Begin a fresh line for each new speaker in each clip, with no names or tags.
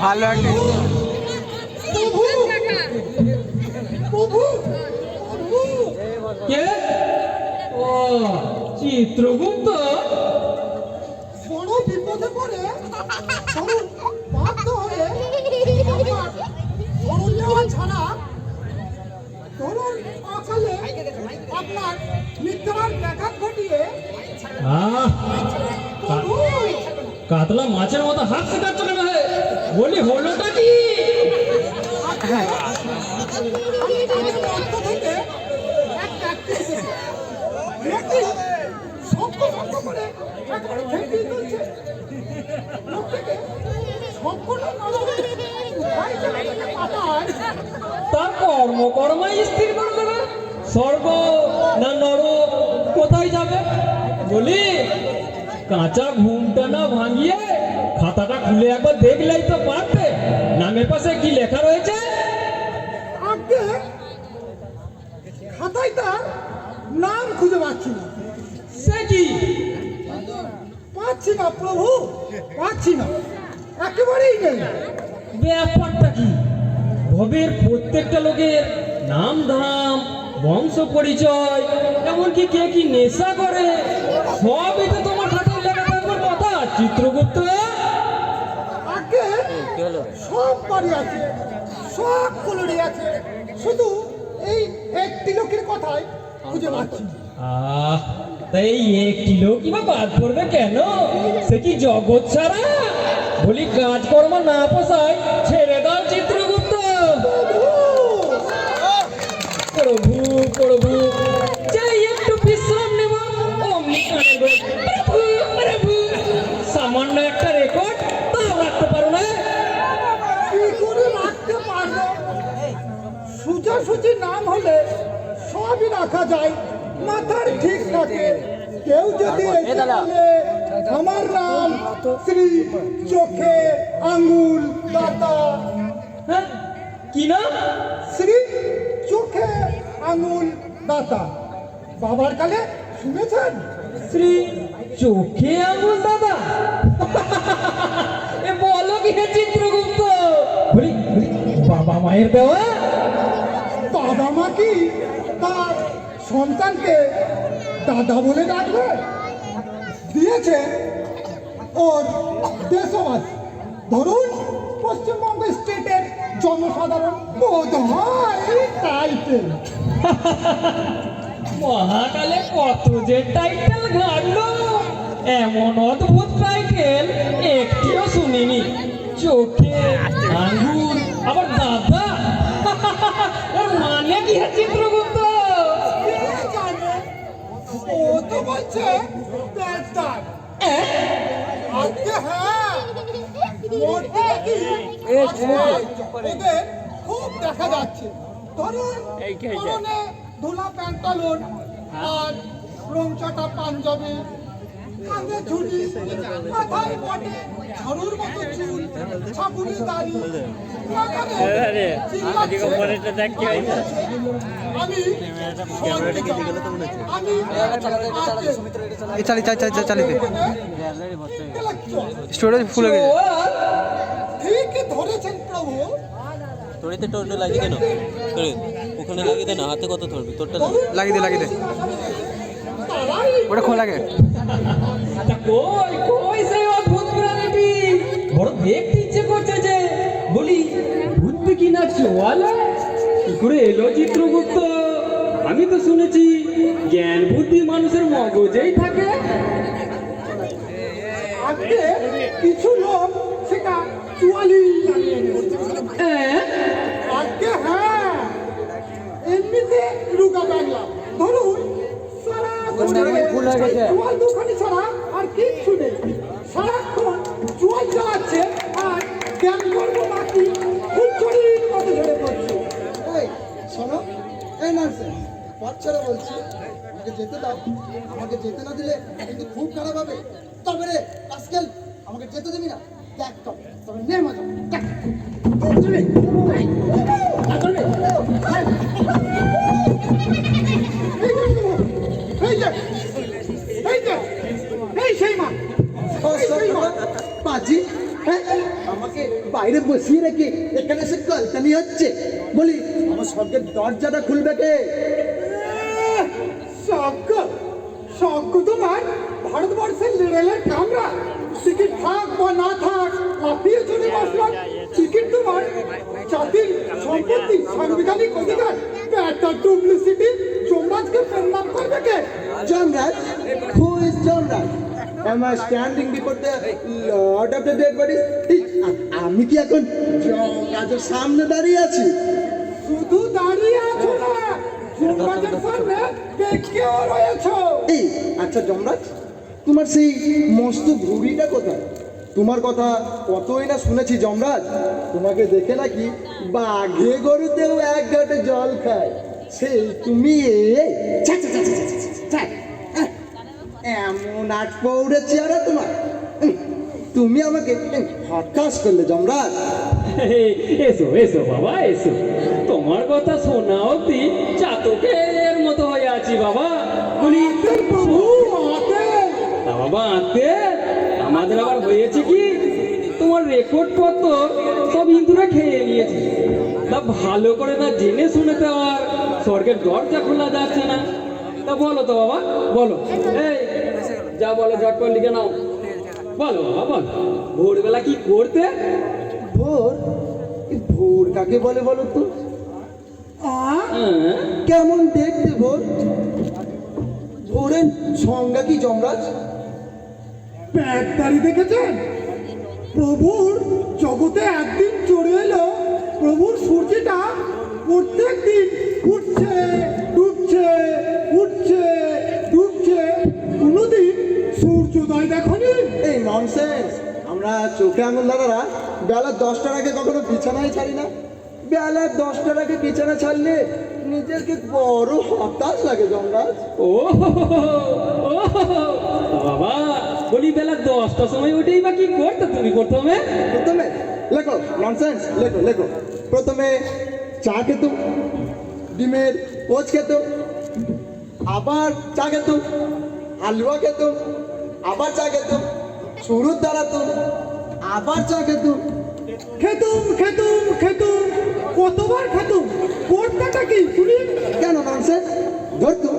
ভালো চিত্রগুপ্ত
বড় বিপদে পড়ে বাধ্য হয়ে ধরুন নেওয়া ছাড়া ধরুন পাঁচালে আপনার মিথ্যার ব্যাঘাত ঘটিয়ে
কাতলা মাছের মতো হাত শেখাচ্ছ কেন? বলি হলোটা কি? তার কর্মকর্মাই স্থির করে দেবে স্বর্গ না নরক কোথায় যাবে। বলি কাঁচা ঘুমটা না ভাঙিয়ে খাতাটা খুলে একবার দেখলেই তো পারতে নামের পাশে কি লেখা রয়েছে।
আগে খাতায় তার নাম খুঁজে পাচ্ছি না।
সে কি?
পাচ্ছি না প্রভু, পাচ্ছি না, একেবারেই নেই।
ব্যাপারটা কি? ভবের প্রত্যেকটা লোকের নাম ধাম বংশ পরিচয় এমনকি কে কি নেশা করে সবই তো তোমার খাতায় লেখা থাকবার কথা চিত্রগুপ্ত।
আগে সব বাড়ি আছে, সব কলোনি আছে, শুধু এই একটি লোকের কথাই খুঁজে পাচ্ছি।
তাই একটি লোক কিবা বাদ পড়বে কেন? সে কি জগৎ ছাড়া? বলি কাজকর্ম না পোষায় ছেড়ে দাও চিত্রগুপ্ত। প্রভু প্রভু যাই একটু বিশ্রাম নেব অমনি প্রভু প্রভু সামান্য একটা রেকর্ড তাও রাখতে পারো না?
কি করে রাখতে পারবো? সোজাসুজি নাম হলে সবই রাখা যায়, মাথার ঠিক থাকে। কেউ যদি এসে বলে আমার নাম শ্রী চোখে আঙ্গুল দাতা।
হ্যাঁ কি নাম?
শ্রী চোখে আঙ্গুল দাতা। বাবার কালে শুনেছেন?
শ্রী চোখে আঙ্গুল দাদা? এ বলো কি হে চিত্রগুপ্ত? বাবা মায়ের দেওয়া?
বাবা মা কি তার সন্তানকে দাদা বলে ডাকবে? দিয়েছে ওর দেশবাসী, ধরুন পশ্চিমবঙ্গ স্টেটের জনসাধারণ বোধহয় টাইটেল।
মহাকালে কত যে টাইটেল ঘাটলো, এমন অদ্ভুত টাইটেল একটিও শুনিনি। চোখে আঙ্গুর আবার দাদা, ওর মানে কি হে চিত্রগুপ্ত?
ও তো বলছে ডাক্তার। আজকে হ্যাঁ ওদের খুব দেখা যাচ্ছে। ধরুন পরনে ধুলা প্যান্টালুন আর রংচটা পাঞ্জাবি, কাঁধে ঝুড়ি, মাথায় বটে ঝাড়ুর মতো চুল, ছাপুরি দাড়ি,
স্টোরেজ ফুল হয়ে গেছে।
ঠিক ধরেছেন প্রভু।
তোরিতে টোটো লাগিয়ে দে না, ওখানে লাগিয়ে দে না, হাতে কত ধরবি? তোরটা
লাগিয়ে দে ওটা খোলা লাগে।
কই কই সেই অদ্ভুত প্রাণীটি? বড় দেখতে ইচ্ছে করছে যে। বলি বুদ্ধি কি না চলে কি করে এলো চিত্রগুপ্ত? আমি তো শুনেছি জ্ঞান বুদ্ধি মানুষের মগজেই থাকে।
আজকে কিছু লোক সেটা চুয়ালি আজকে হ্যাঁ এমনিতে রুগা বাংলা ধরুন সারাক্ষণ জোয়াল দুখানি ছাড়া আর কিচ্ছু নেই। সারাক্ষণ জোয়াল চালাচ্ছে আর জ্ঞান করবো বাকি ফুলচুরির মতো ঝরে পড়ছে।
এই শোনো, এই নার্সে পথ ছেড়ে বলছি, আমাকে যেতে দাও। আমাকে যেতে না দিলে কিন্তু খুব খারাপ হবে। তবে রে আজকাল আমাকে যেতে দিবি না, দেখ তো তবে নে মজা দেখ।
এই সেই মা,
পাজি, হ্যাঁ আমাকে বাইরে বসিয়ে রেখে এখানে এসে কলতানি হচ্ছে। বলি আমার স্বর্গের দরজাটা খুলবে কে?
স্বর্গ স্বর্গ তোমার ভারতবর্ষের রেলের কামরা। টিকিট থাক বা না থাক লাফিয়ে চলে বসলাম। টিকিট তোমার জাতির সম্পত্তি, সাংবিধানিক অধিকার। একটা ডুপ্লিসিটি যমরাজকে প্রণাম করবে কে?
Yamraj? Who is Yamraj? Am I standing before the Lord of the dead bodies? আমি কি এখন যমরাজের সামনে দাঁড়িয়ে আছি?
শুধু দাঁড়িয়ে আছো না, যমরাজের সামনে দেখেও রয়েছো।
এই আচ্ছা যমরাজ, তোমার সেই মস্ত ঘুড়িটা কোথায়? তোমার কথা কতই না শুনেছি যমরাজ, তোমাকে দেখে নাকি বাঘে গরুতেও এক ঘাটে জল খায়। সেই তুমি এমন আট পৌড়ে চেয়ারা তোমার। তুমি আমাকে হতাশ করলে যমরাজ।
এসো এসো বাবা এসো, তোমার কথা শোনা অব্দি চাতকের মতো হয়ে আছি বাবা। বলি
প্রভু মাতে
তা বাবা আঁকতে আমাদের আবার হয়েছে কি, তোমার রেকর্ড পত্র সব হিন্দুরা খেয়ে নিয়েছে। তা ভালো করে না জেনে শুনে তো আর স্বর্গের দরজা খোলা যাচ্ছে না। তা বলো তো বাবা বলো, এই যা বলো ঝটপট লিখে নাও। বলো বাবা বলো, ভোরবেলা কি করতে?
ভোর? এই ভোর কাকে বলে বলো তো?
হ্যাঁ,
কেমন দেখতে ভোর? ভোরের সংজ্ঞা কি যমরাজ?
প্যাকদারি দেখেছেন? প্রভুর জগতে একদিন চড়ে এলো। প্রভুর সূর্যটা প্রত্যেক দিন উঠছে ডুবছে, উঠছে ডুবছে, কোনোদিন সূর্যোদয় দেখনি।
এই ননসেন্স! আমরা চোখে আঙুল দাদারা বেলা 10টার আগে কখনো বিছানায় ছাড়ি না। বেলা 10টার আগে বিছানা ছাড়লে নিজেকে বড় হতাশ লাগে যমরাজ।
ও বাবা বলি বেলা 10টার সময় উঠেই বা কি করতে তুমি প্রথমে?
প্রথমে লেখো ননসেন্স, লেখো লেখো। প্রথমে চা খেতুম, ডিমের পোচ খেতুম, আবার চা খেতুম, হালুয়া খেতুম, আবার চা খেতুম, শুরুর দাঁড়াতুম, আবার চা খেতুম।
খেতুম খেতুম খেতুম, কতবার খেতুম? করতেটা কি শুনি?
কেন ননসেন্স? ধরতুম,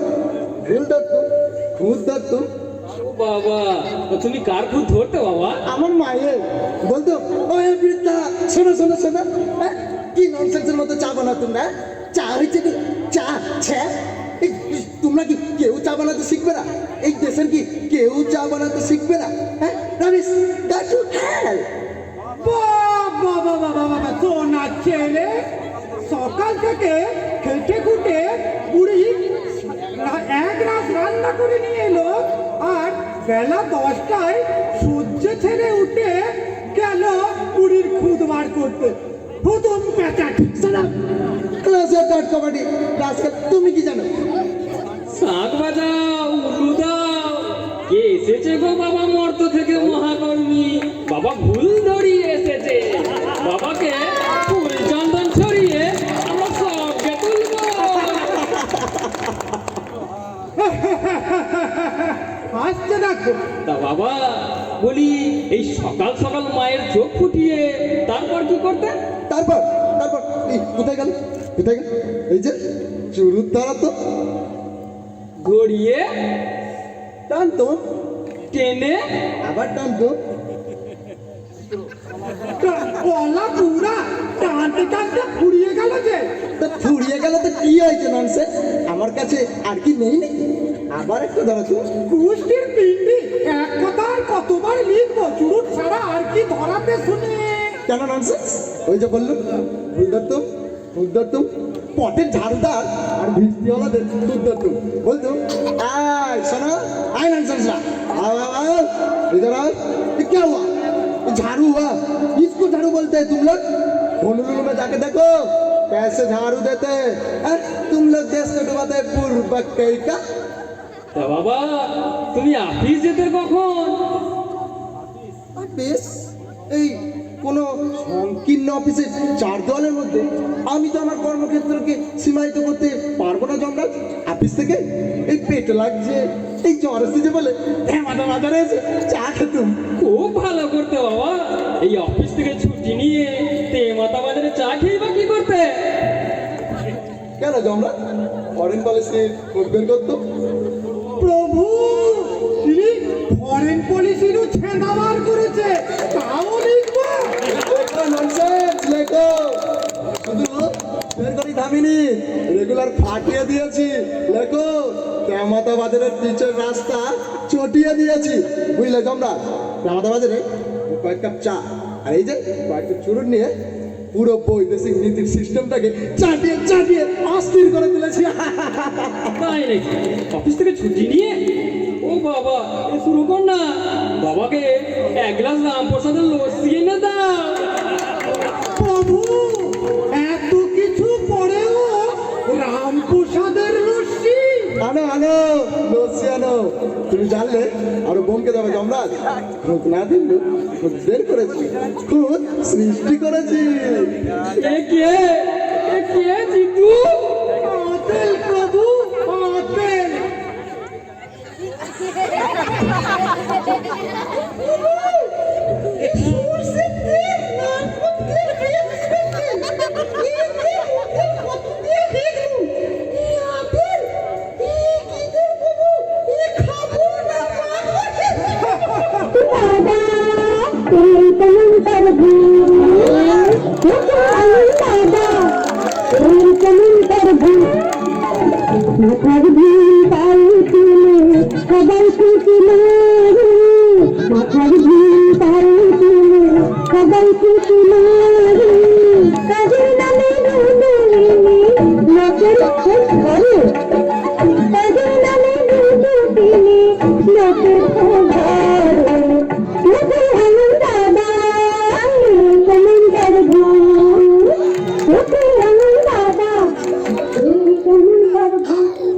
ভুল ধরতুম, খুদ ধরতুম।
ও বাবা, তো তুমি কার খুব ধরতে বাবা?
আমার মায়ের বলতো, ওই বৃদ্ধা শোনো শোনো শোনো, হ্যাঁ? কি ননসেন্সের মতো চা বানাতুম না? চা হয়েছে কি চা ছ্যা? এই তোমরা কি কেউ চা বানাতে শিখবে না? এই দেশের কি কেউ চা বানাতে শিখবে না? হ্যাঁ রামিস, দ্যাট ইউ হ্যাল।
বাবা বাবা বাবা, সোনার ছেলে সকাল থেকে খেটে খুটে বুড়ি এক রাত রান্না করে নিয়ে এলো, আর বেলা 10টায় সূর্য ছেড়ে উঠে গেল বুড়ির খুদ বার করতে। প্রথম প্যাচাট সালাম।
ক্লোজার ডট কমেডি রাস্কেল, তুমি কি জানো?
শাক বাজাও, উলু দাও, কে এসেছে গো বাবা মর্ত থেকে মহাকর্মী? বাবা ভুল ধরিয়ে এসেছে, বাবাকে ফুল চন্দন ছড়িয়ে আমরা সবকে তুলবো।
আসছে দেখো।
তা বাবা বলি এই সকাল সকাল মায়ের চোখ ফুটিয়ে তারপর কি করতে?
তারপর তারপর এই কোথায় গেল কোথায় গেল? এই যে চুরুর দ্বারা তো
গড়িয়ে
টানতো,
টেনে
আবার টানতো।
গলা পুরা টানতে টানতে ফুরিয়ে গেল যে।
তা ফুরিয়ে গেল তো কি হয়েছে ননসেন্স? আমার কাছে আর কি নেই নাকি? আবার একটু দাঁড়াতো।
কুষ্টির পিন্ডি এক কথা আর কতবার লিখবো? চুরুট ছাড়া আর কি ধরাতে শুনে?
কেন ননসেন্স? ওই যে বললুম ভুল ধরতুম, ভুল ধরতুম। পটের ঝাড়ুদার আর আর ভিস্তিওয়ালাদের দুর্দান্ত বলতো আয় শোনো आए नॉनसेंस ना आओ आओ आओ इधर आओ ये क्या हुआ ये झाड़ू हुआ इसको झाड़ू बोलते हैं तुम लोग होनोलुलु में जाके देखो कैसे झाड़ू देते हैं तुम लोग देश को डुबाते हैं पूर्वक कहीं का
তা বাবা তুমি অফিস যেতে কখন?
বেশ এই কোনো সংকীর্ণ অফিসের চার দেওয়ালের মধ্যে আমি তো আমার কর্মক্ষেত্রকে সীমায়িত করতে পারবো না যমরাজ। অফিস থেকে এই পেট লাগছে এই জ্বর এসেছে বলে মাথা মাথা রয়েছে চা খেতুম।
খুব ভালো করতে বাবা, এই অফিস থেকে ছুটি নিয়ে মাতা বাজারে চা খেয়ে বা কি করতে?
কেন যমরাজ ফরেন পলিসির খোঁজ বের করতো?
প্রভু তিনি ফরেন পলিসিরও ছেঁদা বার করেছে, তাও লিখবো।
লেখো ননসেন্স লেখো, শুধু বের করি থামিনি, রেগুলার ফাটিয়ে দিয়েছি। লেখো শ্যামাতা বাজারের পিচের রাস্তা চটিয়ে দিয়েছি, বুঝলে তোমরা? শ্যামাতা বাজারে কয়েক কাপ চা আর এই যে কয়েকটা চুরুট নিয়ে পুরো বৈদেশিক নীতির সিস্টেমটাকে চাটিয়ে চাটিয়ে অস্থির করে তুলেছি।
তাই নাকি? অফিস থেকে ছুটি নিয়ে? ও বাবা, এ শুরু কর না। বাবাকে এক গ্লাস রামপ্রসাদের লস্যি এনে দাও।
প্রভু এত কিছু পরেও রামপ্রসাদের লস্যি?
আনো আনো লস্যি আনো। তুমি জানলে আরো বোমকে দেবে যমরাজ। খুব না দিল খুব বের করেছি, খুব সৃষ্টি করেছি।
এ কে জিতু?
আপেল প্রভু, আপেল।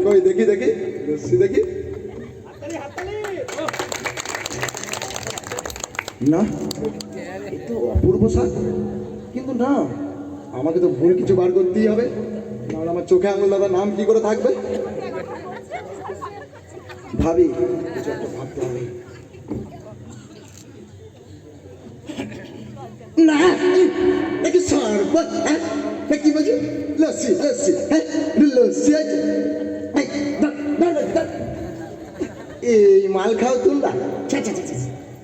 কই দেখি দেখি লস্যি দেখি। না এ তো অপূর্ব স্বাদ, কিন্তু না আমাকে তো ভুল কিছু বার করতেই হবে, নাহলে আমার চোখে আঙুল দাদার নাম কি করে থাকবে। ভাবি কিছু একটা ভাবতে হবে। না নাকি শরবত, হ্যাঁ কি বলছি? লস্যি লস্যি, হ্যাঁ লস্যি আছে। এই মাল খাও তোমরা?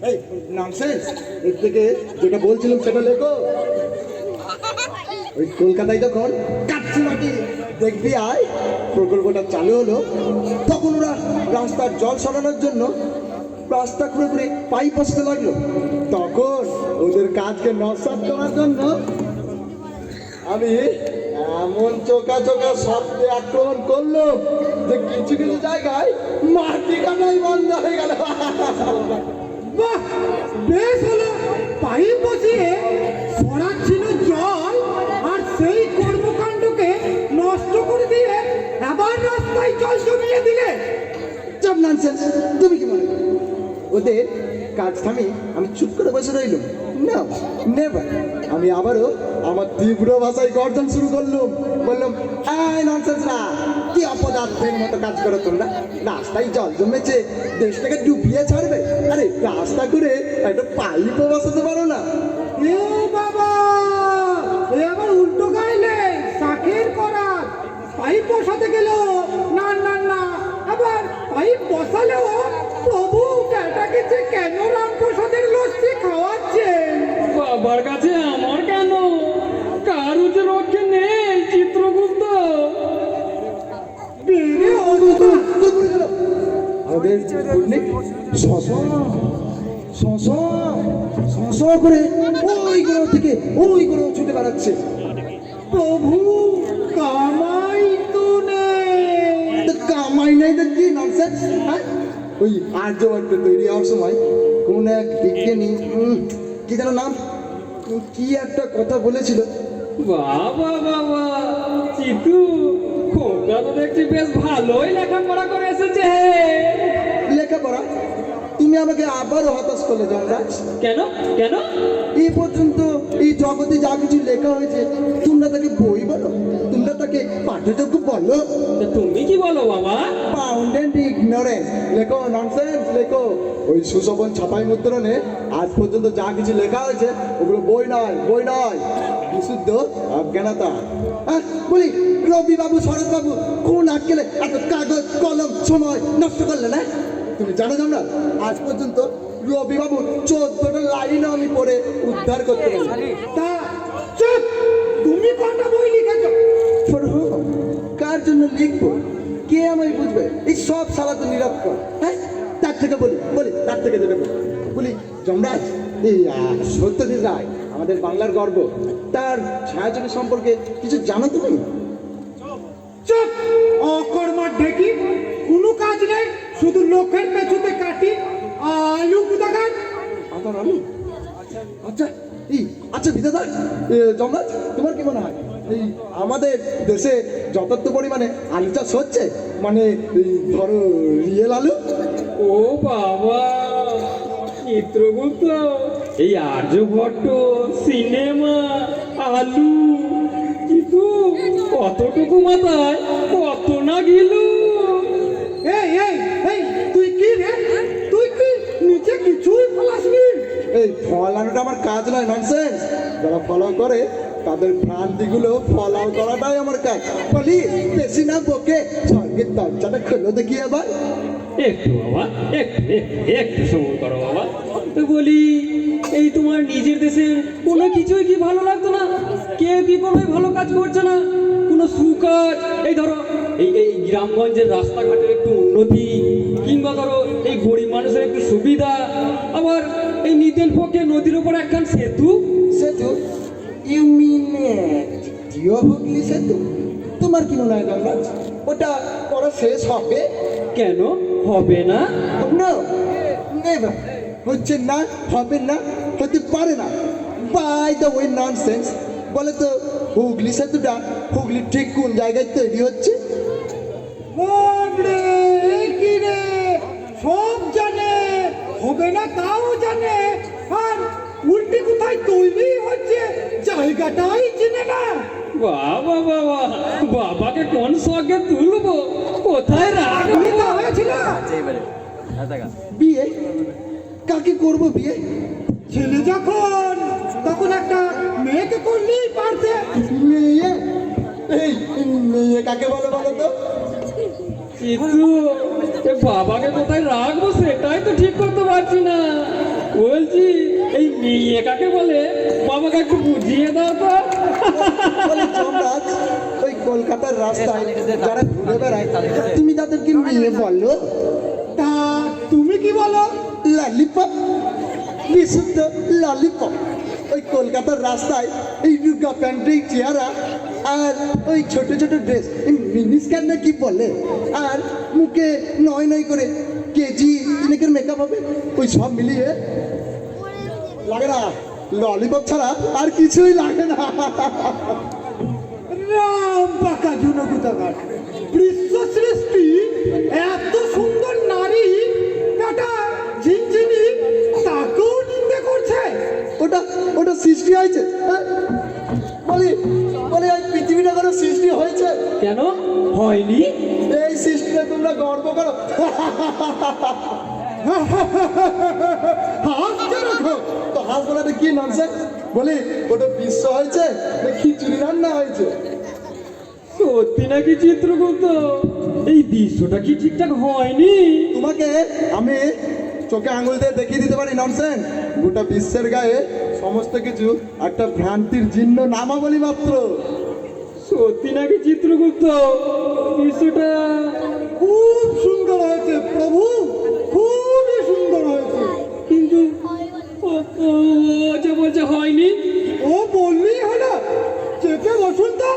এই ননসেন্স, এর থেকে যেটা বলছিলাম সেটা লেখো। ওই কলকাতায় যখন কাটছি মাটি দেখবি আয় প্রকল্পটা চালু হলো, তখন ওরা রাস্তার জল সরানোর জন্য রাস্তা খুঁড়ে খুঁড়ে পাইপ বসাতে লাগলো। তখন ওদের কাজকে নস্যাৎ করার জন্য আমি এমন চোখা চোখা শব্দে আক্রমণ করলো যে কিছু কিছু জায়গায় মাটি কাটাই বন্ধ হয়ে গেল।
বাহ, বেশ হলো। পাইপ বসিয়ে সরাচ্ছিল জল, আর সেই কর্মকাণ্ডকে নষ্ট করে দিয়ে আবার রাস্তায় জল জমিয়ে দিলে।
সব ননসেন্স। তুমি কি মনে করো ওদের কাজ থামিয়ে আমি চুপ করে বসে রইলাম? না, নেভার। আমি আবারও আমার তীব্র ভাষায় গর্জন শুরু করলাম, বললাম এই ননসেন্সরা, কি অপদার্থের মতো কাজ করো তোমরা? রাস্তায় জল জমেছে, দেশটাকে ডুবিয়ে ছাড়বে, আরে রাস্তা করে একটা পাইপও বসাতে পারো না?
এ বাবা, এ আবার উল্টো গাইলে শাকের করা। পাইপ বসাতে গেল না না না, আবার পাইপ বসালেও প্রভু ক্যাটাকে যে কেন রামপ্রসাদের লস্যি খাওয়াচ্ছেন?
বাবার কাছে আমার কেন? কারো যে রক্ষে নেই চিত্রগুপ্ত।
বেড়ে অবস্থা।
আমাদের করে ওই গ্রহ থেকে ওই গ্রহ ছুটে বেড়াচ্ছে।
প্রভু কামাই তো নেই।
হ্যাঁ ওই আর্যভট্ট তৈরি হওয়ার সময় কোন এক বিজ্ঞানী কি যেন নাম কি একটা কথা বলেছিল।
বাবা বাবা চিতু খোকা তো দেখছি বেশ ভালোই লেখাপড়া করে এসেছে।
লেখাপড়া তুমি আমাকে আবারও হতাশ করলে যমরাজ।
কেন কেন?
এই পর্যন্ত এই জগতে যা কিছু লেখা হয়েছে তোমরা তাকে বই বলো, তোমরা তাকে পাঠ্যযোগ্য বলো।
তা তুমি কি বলো বাবা?
পাউন্ড অ্যান্ড ইগনোরেন্স লেখো, ননসেন্স লেখো। ওই সুশোভন ছাপাই মুদ্রণে আজ পর্যন্ত যা কিছু লেখা হয়েছে ওগুলো বই নয়, বই নয়, বিশুদ্ধ অজ্ঞানতা। বলি রবি বাবু, শরৎ বাবু কোন আটকেলে এত কাগজ কলম সময় নষ্ট করলে না? তুমি জানো না আজ পর্যন্ত রবি বাবু 14টা লাইনও আমি পড়ে উদ্ধার করতে পারি।
তা চুপ, তুমি কোনটা বই লিখেছো?
পড়বো কার জন্য লিখবো, কে আমায় বুঝবে? এই সব সালা তো নিরক্ষর। হ্যাঁ তার থেকে বলি বলি তার থেকে যেটা বলি যমরাজ, এই সত্যজিৎ রায় আমাদের বাংলার গর্ব, তার ছায়াছবি সম্পর্কে কিছু জানো তুমি?
চুপ, অকর্মার ঢেকি, কোনো কাজ নেই, শুধু লোকের পেছনে কাটি আলু কোথাকার।
আমার আলু? আচ্ছা এই আচ্ছা বিধাতা, যমরাজ তোমার কি মনে হয় এই আমাদের দেশে যথার্থ পরিমাণে আলু চাষ হচ্ছে? মানে এই ধরো রিয়েল আলু?
ও বাবা চিত্রগুপ্ত, এই আর্যভট্ট সিনেমা আলু কিন্তু কতটুকু মাথায় কত না গেলু।
এই এই এই তুই কি রে, তুই কি নিচে কিছুই ফলাসনি?
এই ফলানোটা আমার কাজ নয়, ননসেন্স। যারা ফলো করে তাদের ভ্রান্তিগুলো ফলো করাটাই আমার কাজ। বলি বেশি না বকে স্বর্গের দরজাটা খুলে দেখি এবার।
একটু বাবা একটু একটু একটু সবুর করো বাবা। তো বলি এই তোমার নিজের দেশে কোনো কিছুই কি ভালো লাগতো না? কেউ কি কোনো ভালো কাজ করছে না? কোনো সুকাজ, এই ধরো এই এই গ্রামগঞ্জের রাস্তাঘাটের একটু উন্নতি, কিংবা ধরো এই গরিব মানুষের একটু সুবিধা, আবার এই নিদেন পক্ষে নদীর উপর একখান সেতু।
সেতু? ইউ মিন জিও হুগলি সেতু? তোমার কি মনে হয় গঙ্গা ওটা করা শেষ হবে?
কেন হবে না?
নো নেভার, হচ্ছে না, হবে না, হতে পারে না। বাই দ্য ওয়ে ননসেন্স, বলে তো হুগলি সেতুটা হুগলি ঠিক কোন জায়গায় তৈরি হচ্ছে?
বাবরে, এ কি রে, সব জানে, হবে না তাও জানে, আর উল্টে কোথায় তৈরি হচ্ছে জায়গাটাই চিনে না।
বাবা বাবা, বাবাকে কোন শখে তুলবো, কোথায় রাখবো?
তুমি তো হয়েছিল
বিয়ে? কাকে করবো বিয়ে?
ছেলে যখন, তখন একটা মেয়েকে করলেই পারতে।
মেয়ে? এই মেয়ে কাকে বলো বলো তো?
কিন্তু এ বাবাকে কোথায় রাখবো সেটাই তো ঠিক করতে পারছি না। বলছি এই মেয়ে কাকে বলে বাবাকে একটু বুঝিয়ে দাও তো।
বলে যমরাজ, ওই কলকাতার রাস্তায় যারা ঘুরে বেড়ায় তুমি তাদেরকে মেয়ে বলো?
তা তুমি কি বলো?
ললিপপ, বিশুদ্ধ ললিপপ। ওই কলকাতার রাস্তায় এই দুর্গা প্যান্টের চেহারা আর ওই ছোট ছোট ড্রেস, মিনি স্ক্যান না কি বলে, আর মুখে নয় নয় করে কেজি তিনেকের মেকআপ হবে, ওই সব মিলিয়ে লাগে না ললিপপ ছাড়া আর কিছুই লাগে না।
রাম পাকা জনকুতাকার, বিশ্ব সৃষ্টি এত সুন্দর নারী, একটা ঝিনঝিনি তাকেও নিন্দে করছে।
ওটা ওটা সৃষ্টি হয়েছে? হ্যাঁ? বলি বলি ওই পৃথিবীটা কোনো সৃষ্টি হয়েছে?
কেন হয়নি?
এই সৃষ্টিতে তোমরা গর্ব করো।
হাসতে রাখো।
তো হাস বলাটা কি ননসেন্স? বলি ওটা বিশ্ব হয়েছে না খিচুড়ি রান্না হয়েছে?
সত্যি নাকি চিত্রগুপ্ত, এই দৃশ্যটা কি ঠিকঠাক হয়নি?
তোমাকে আমি চোখে আঙুল দিয়ে দেখিয়ে দিতে পারি ননসেন্স, গোটা বিশ্বের গায়ে সমস্ত কিছু একটা ভ্রান্তির চিহ্ন নামাবলী মাত্র।
সত্যি নাকি চিত্রগুপ্ত দৃশ্যটা?
খুব সুন্দর হয়েছে প্রভু, খুবই সুন্দর হয়েছে।
কিন্তু ও যে বলছে হয়নি।
ও বললেই হলো, চেপে বসুন তো।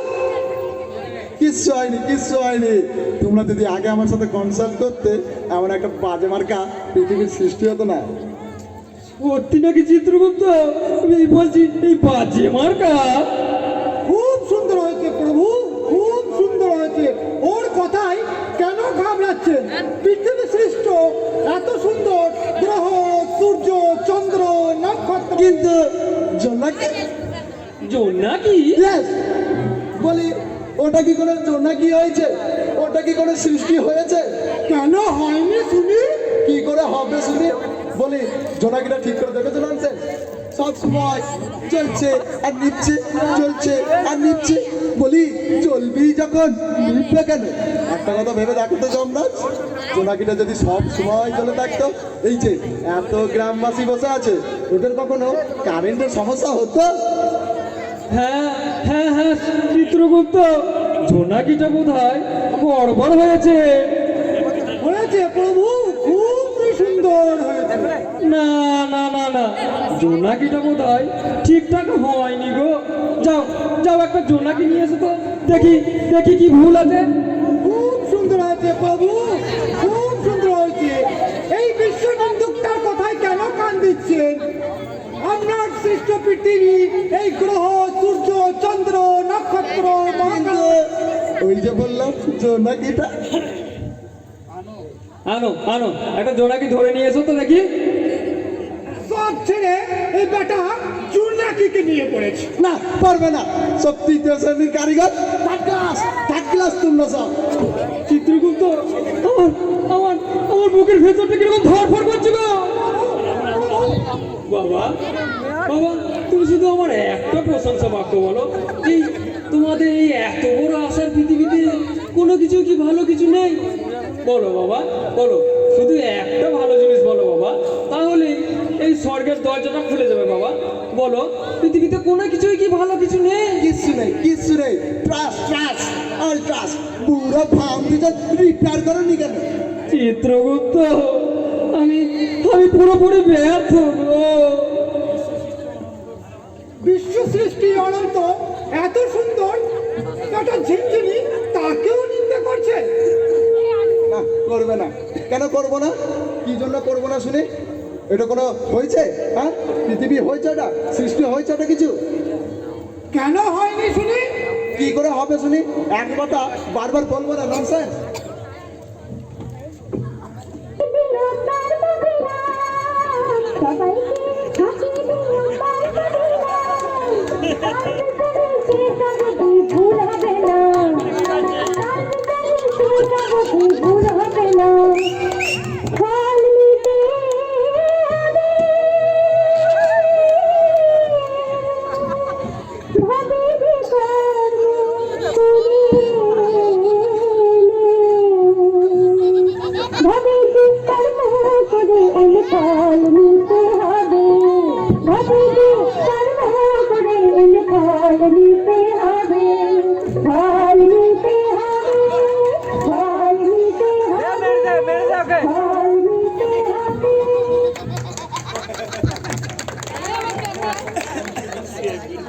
কিচ্ছু হয়নি, কিচ্ছু হয়নি। তোমরা যদি আগে আমার সাথে কনসাল্ট করতে এমন একটা বাজে মার্কা পৃথিবীর সৃষ্টি হতো না।
সত্যি নাকি চিত্রগুপ্ত? আমি বলছি এই বাজে মার্কা।
খুব সুন্দর হয়েছে প্রভু, খুব সুন্দর হয়েছে। ওর কথাই কেন ঘাবড়াচ্ছেন? পৃথিবী সৃষ্ট এত সুন্দর গ্রহ, সূর্য, চন্দ্র, নক্ষত্র।
কিন্তু জোনাকি,
জোনাকি?
Yes! বলি ওটা কি কোনো জোনাকি হয়েছে? ওটা কি কোনো সৃষ্টি হয়েছে?
কেন হয়নি শুনি?
কি করে হবে শুনি? বলি জোনাকিটা ঠিক করে দেখেছো নামছে? সব সময় চলছে আর নিচ্ছে, চলছে আর নিচ্ছে। বলি চলবি যখন নিবে কেন? একটা কথা ভেবে দেখো তো যমরাজ, জোনাকিটা যদি সব সময় চলে থাকতো, এই যে এত গ্রামবাসী বসে আছে, ওদের কখনো কারেন্টের সমস্যা হতো?
হ্যাঁ হ্যাঁ হ্যাঁ চিত্রগুপ্ত, জোনাকিটা বোধ হয় গড়বড় হয়েছে।
হয়েছে প্রভু, খুব সুন্দর হয়েছে।
না না না না, জোনাকিটা বোধ হয় ঠিকঠাক হয়নি গো। যাও যাও, একটা জোনাকি নিয়ে এসো তো, দেখি দেখি কি ভুল আছে।
খুব সুন্দর হয়েছে প্রভু, খুব সুন্দর হয়েছে। এই বিশ্ব নিন্দুকটার কথায় কেন কান দিচ্ছেন? আপনার সৃষ্ট পৃথিবী, এই গ্রহ, সূর্য, চন্দ্র, নক্ষত্র, মহাকাশ,
ওই যে বললাম জোনাকিটা।
আনো আনো, একটা জোনাকি ধরে নিয়ে এসো তো দেখি।
সব ছেড়ে এই বেটা চুনাকিকে নিয়ে পড়েছে।
না পারবে না, সব তৃতীয় শ্রেণীর কারিগর, থার্ড ক্লাস তোমরা সব।
চিত্রগুপ্ত, আমার আমার আমার বুকের ভেতরটা কিরকম ধরফর করছে গো। বাবা বাবা, তুমি শুধু আমার একটা প্রশংসা বাক্য বলো। এই তোমাদের এই এত বড় আশার পৃথিবীতে কোনো কিছু কি ভালো কিছু নেই? বলো বাবা, বলো, শুধু একটা ভালো জিনিস বলো বাবা, তাহলে এই স্বর্গের দরজাটা খুলে যাবে বাবা। বলো, পৃথিবীতে কোনো কিছুই কি ভালো কিছু নেই?
কিচ্ছু নেই, কিচ্ছু নেই। Trust all trust. পুরো ফার্ম দুজন রিপেয়ার করনি কেন?
চিত্রগুপ্ত, আমি আমি পুরোপুরি ব্যর্থ গো।
বিশ্ব সৃষ্টি অনন্ত, এত সুন্দর একটা ঝিনঝিনি, তাকেও নিন্দা করছে।
না করবে না। কেন করবো না? কি জন্য করবো না শুনি? এটা কোনো হয়েছে? হ্যাঁ, পৃথিবী হয়েছে, এটা সৃষ্টি হয়েছে, এটা কিছু
কেন হয়নি শুনি?
কি করে হবে শুনি? এক কথা বারবার বলবো না, ননসেন্স।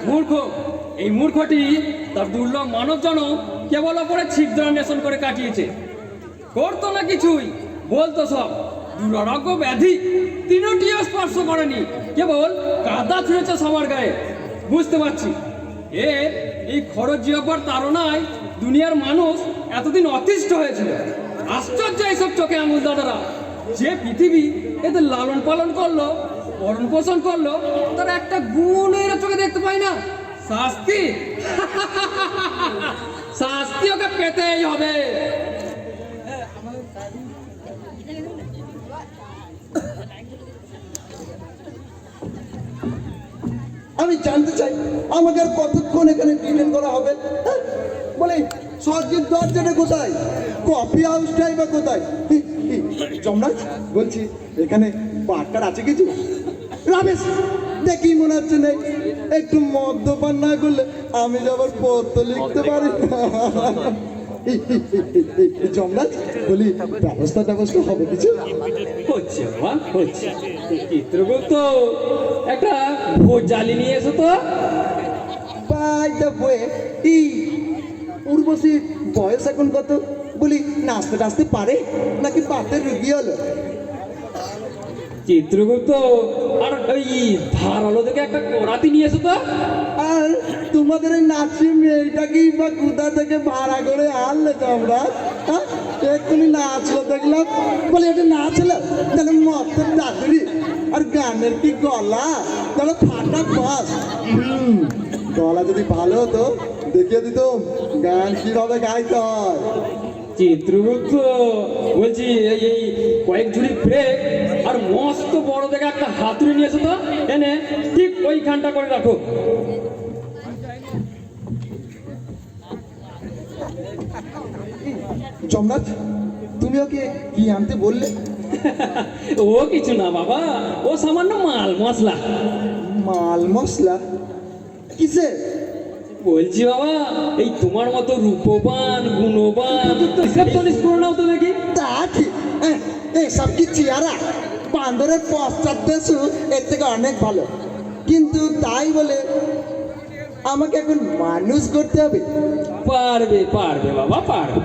মূর্খ, এই মূর্খটি তার দুর্লভ মানব জনম কেবল অপরে ছিদ্রান্বেষণ করে কাটিয়েছে। করতো না কিছুই, বলতো সব। দুরারোগ্য ব্যাধি তিনটিও স্পর্শ করেনি, কেবল কাদা ছুঁড়েছে সবার গায়ে। বুঝতে পারছি এই খরচ জিয়াপার তাড়নায় দুনিয়ার মানুষ এতদিন অতিষ্ঠ হয়েছিল। আশ্চর্য এইসব চোখে আঙুল দাদারা, যে পৃথিবী এদের লালন পালন করলো, ভরণ পোষণ করলো, তার একটা গুণ এরা চোখে দেখতে পাই না। শাস্তি শাস্তি ওকে পেতেই হবে।
আমি জানতে চাই আমাকে আর কতক্ষণ এখানে ডিটেন করা হবে? হ্যাঁ? বলে স্বর্গের দরজাটা কোথায়? কফি হাউসটাই বা কোথায়? যমরাজ বলছি, এখানে পার্টনার আছে কিছু? রামেশ, দেখি মনে হচ্ছে নেই। একটু মদ্যপান না করলে আমি যাবার পত্র লিখতে পারি না। যমরাজ বলি, ব্যবস্থা হবে কিছু?
হচ্ছে বাবা, হচ্ছে। চিত্রগুপ্ত, একটা ভোজ জ্বালি নিয়ে এসো তো।
বাই দ্য ওয়ে, এই উর্বশীর বয়স এখন কত? বলি নাচতে টাচতে পারে নাকি পাতের রুগী হলো?
চিত্রগুপ্ত, আর ওই ধারালো থেকে একটা করাতি নিয়ে এসো তো।
আর তোমাদের এই নাচি মেয়েটাকেই বা কোথা থেকে ভাড়া করে আনলে তোমরা? হ্যাঁ, এক্ষুনি নাচলো দেখলাম, বলে এটা নাচলো তাহলে মতের দাদুরি আর গানের কি গলা, তাহলে ফাটা বাস। গলা যদি ভালো হতো দেখিয়ে দিত গান কিভাবে গাইতে হয়।
চিত্রগুপ্ত, বলছি এই কয়েক ঝুড়ি ব্রেক আর মস্ত বড় দেখে একটা হাতুড়ি নিয়ে এসো তো, এনে ঠিক ওইখানটা করে রাখো।
জমনাথ, তুমি ওকে কি আনতে বললে?
ও কিছু না বাবা, ও সামান্য মাল মশলা।
মাল মশলা কিসে?
বলছি বাবা, এই তোমার মতো রূপবান গুণবান হিসাব তনিস করে নাও তো দেখি।
তা ঠিক, এসব কি চেয়ারা বান্দরের পশ্চাৎ দেশু এর থেকে অনেক ভালো, কিন্তু তাই বলে আমাকে এখন মানুষ করতে হবে?
পারবে পারবে বাবা, পারবে।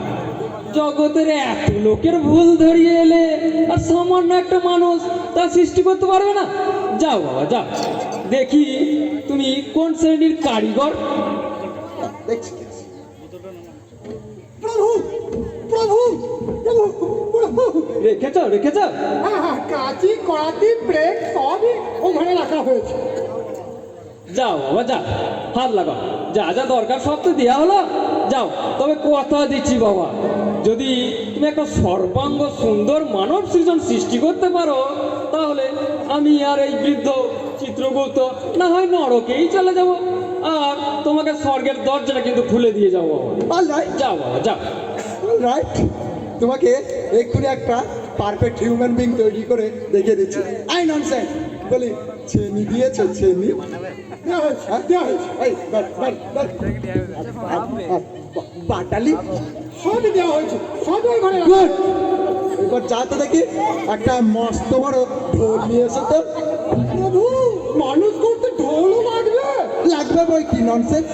জগতের এত লোকের ভুল ধরিয়ে এলে আর সামান্য একটা মানুষ তা সৃষ্টি করতে পারবে না? যাও বাবা যাও, দেখি তুমি কোন শ্রেণীর কারিগর।
দেখছি
প্রভু প্রভু প্রভু প্রভু,
রেখেছ রেখেছ?
হ্যাঁ, কাঁচি কড়াতি ব্রেক সবই ওখানে রাখা হয়েছে।
যাও বাবা যাও, হাত লাগাও, যা যা দরকার সব তো দেওয়া হলো। যাও, তবে কথা দিচ্ছি বাবা, যদি তুমি একটা সর্বাঙ্গ সুন্দর মানব সৃজন সৃষ্টি করতে পারো, তাহলে আমি আর এই বৃদ্ধ চিত্রগুপ্ত না হয় নরকেই চলে যাব, আর তোমাকে স্বর্গের দরজাটা কিন্তু খুলে দিয়ে যাবো বাবা।
অলরাইট
যাও বাবা যাও।
অলরাইট, তোমাকে এক্ষুনি একটা পারফেক্ট হিউম্যান বিং তৈরি করে দেখিয়ে দিচ্ছি। আই ননসেন্স, বলি চেনি দিয়েছো? চেনি
দেওয়া হয়েছে, দেওয়া হয়েছে,
এই বাটালি
সবই দেওয়া হয়েছে, সবই ওই ঘরে রাখা
গুড। এবার যা তো দেখি একটা মস্ত বড় ঢোল নিয়ে এসো তো।
প্রভু, মানুষ করতে ঢোলও লাগবে?
লাগবে বই, কি ননসেন্স!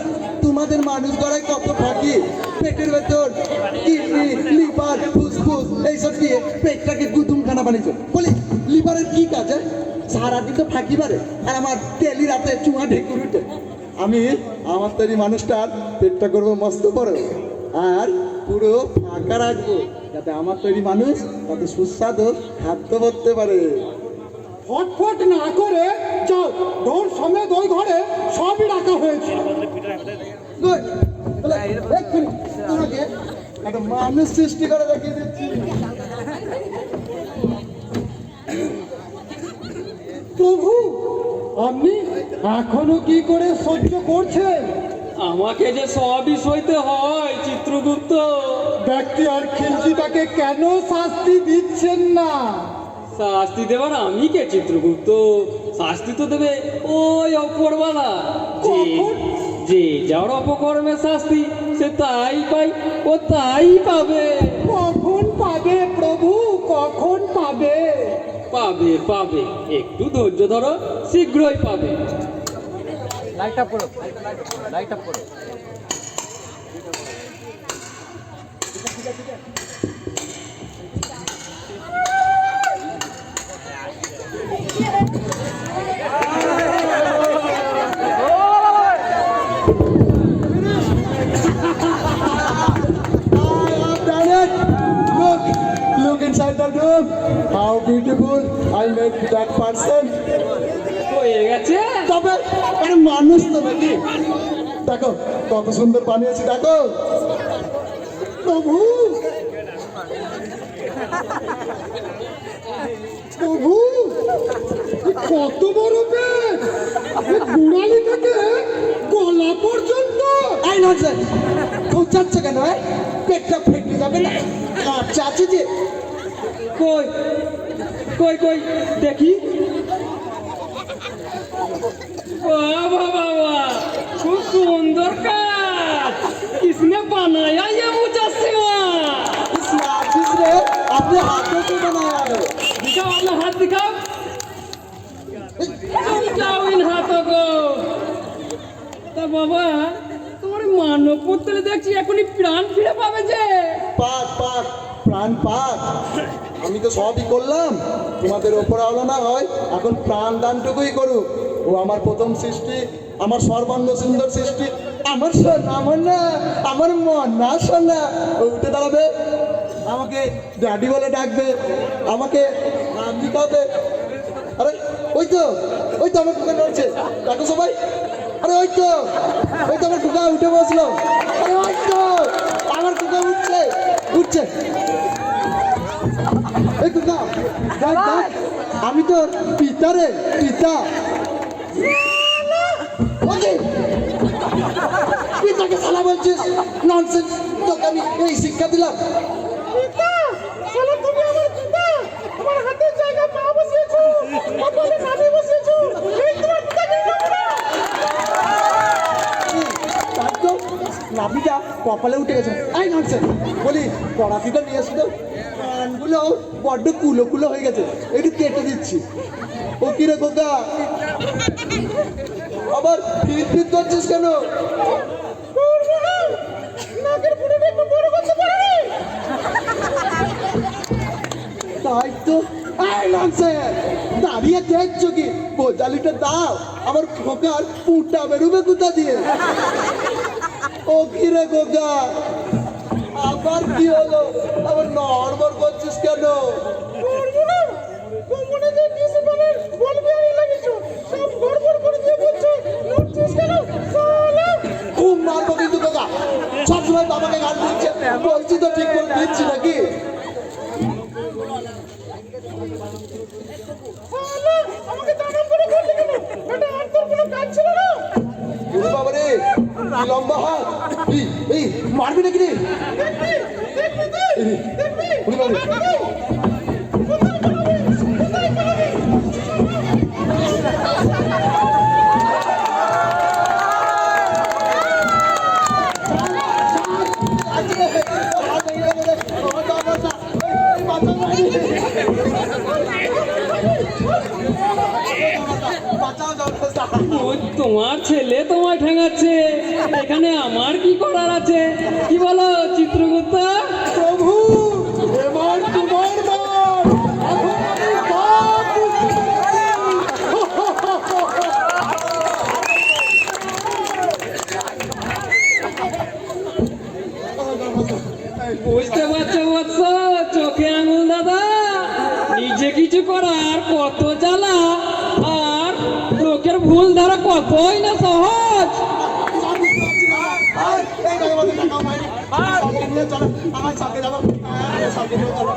তোমাদের মানুষ গড়ায় কত ফাঁকি, পেটের ভেতর কিডনি লিভার ফুসফুস এইসব দিয়ে পেটটাকে গুদুমখানা বানিয়েছো। বলি লিভারের কি কাজ? সারাদিন তো ফাঁকি মারে আর আমার তেলি রাতে চুমা ঢেকুর উঠে। আমি আমার তৈরি মানুষটার পেটটা করবো মস্ত বড় আর পুরো ফাঁকা রাখবো, যাতে আমার তৈরি মানুষ তাতে সুস্বাদু খাদ্য করতে পারে।
ফটফট না করে যাও, ঢোল সমেত ওই ঘরে সবই রাখা হয়েছে।
Good. তাহলে এক্ষুনি তোমাকে একটা মানুষ সৃষ্টি করে দেখিয়ে দিচ্ছি।
প্রভু, আপনি এখনো কি করে সহ্য করছেন?
আমাকে যে সবই সইতে হয় চিত্রগুপ্ত।
ব্যক্তি আর খিলজিটাকে কেন শাস্তি দিচ্ছেন না?
শাস্তি দেবার আমি কে চিত্রগুপ্ত? শাস্তি তো দেবে ওই অপরওয়ালা।
কখন?
যে যার অপকর্মের শাস্তি সে তাই পাই, ও তাই পাবে।
কখন পাবে প্রভু, কখন পাবে?
পাবে পাবে, একটু ধৈর্য ধরো, শীঘ্রই পাবে।
লাইটটা পড়ো, লাইটটা পড়ো।
Look inside the room. How beautiful I made that person.
হয়ে গেছে।
তবে আরে মানুষ তো নাকি, দেখো কত সুন্দর বানিয়েছি, দেখো।
প্রভু প্রভু, কত বড় পেট! গুড়ালি থেকে গলা পর্যন্ত।
এই নজর খোঁচাচ্ছ কেন? পেটটা ফেটে যাবে না? আচ্ছা আছে যে
কই কই কই দেখি। বাবা বাবা, খুব সুন্দর কাজ। কিসনে বানায়া ये मुजस्सिमा?
इसमें आशीष रे अपने हाथों से बनाया है।
दिखाओ अपना हाथ दिखाओ, दिखाओ इन हाथों को। तो बाबा, তোমার মানব করতে দেখছি এখনই প্রাণ ফিরে পাবে যে।
পাক পাক প্রাণ পাক, আমি তো সবই করলাম, তোমাদের ওপরে আলো না হয় এখন প্রাণ দানটুকুই করুক। ও আমার প্রথম সৃষ্টি, আমার সর্বাঙ্গ সুন্দর সৃষ্টি, আমার সোনা, আমার না, আমার মন না সোনা। ও উঠে দাঁড়াবে, আমাকে ড্যাডি বলে ডাকবে, আমাকে নাম দিতে হবে। আরে ওই তো আমার কুকা নড়ছে, দেখো সবাই। আরে ওই তো আমার কুকা উঠে বসলো। আরে ওই তো আমার কুকা উঠছে উঠছে। এই কুকা দেখ দেখ, আমি তোর পিতা রে, পিতা। পিতাকে সালা বলছিস? ননসেন্স, তোকে আমি এই শিক্ষা দিলাম। নাভিটা কপালে উঠে গেছে। এই ননসেন্স, বলি কড়াকিটা নিয়ে এসে তো, কানগুলো বড্ড কুলো কুলো হয়ে গেছে, একটু কেটে দিচ্ছি। ও কিরে কোকা, আবার ফিট ফিট করছিস কেন? তাই তো। দাঁড়িয়ে দেখছো কি? বোঝালিটা দাও, আমার খোকার পুঁটা বেরোবে কোথা দিয়ে? ও কিরে খোকা, আবার কি হলো? আবার নড়বড় করছিস কেন? খুব মারবো কিন্তু খোকা, সবসময় বাবাকে গাল দিচ্ছে, বলছি তো ঠিক করে দিচ্ছি নাকি? বাবারে লম্বা হাত, এই মারবি নাকি রে?
ওই তোমার ছেলে তোমায় ঠেঙাচ্ছে, এখানে আমার কি করার আছে? কি বলো চিত্রগুপ্ত?
প্রভু, এবার তোমার বার, এখন আমি সব বুঝতে
বুঝতে পারছো বৎস, চোখে আঙুল দাদা, নিজে কিছু করার কত জ্বালা, আর লোকের ভুল ধরা কতই না সহজ।
আমার সাথে যাবো, সাথে চলো।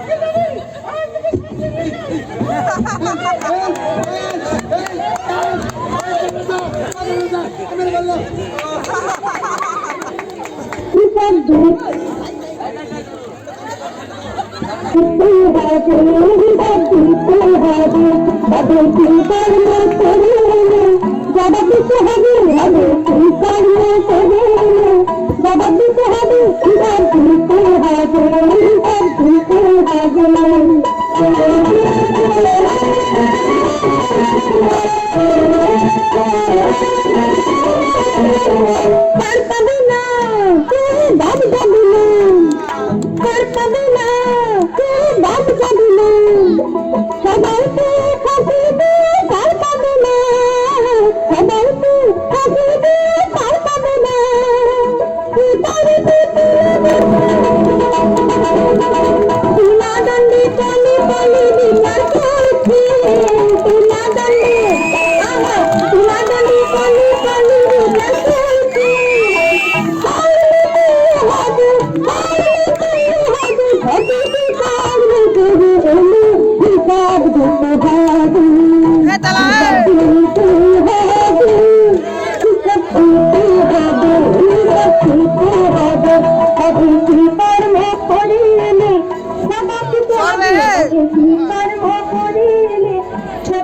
ছোট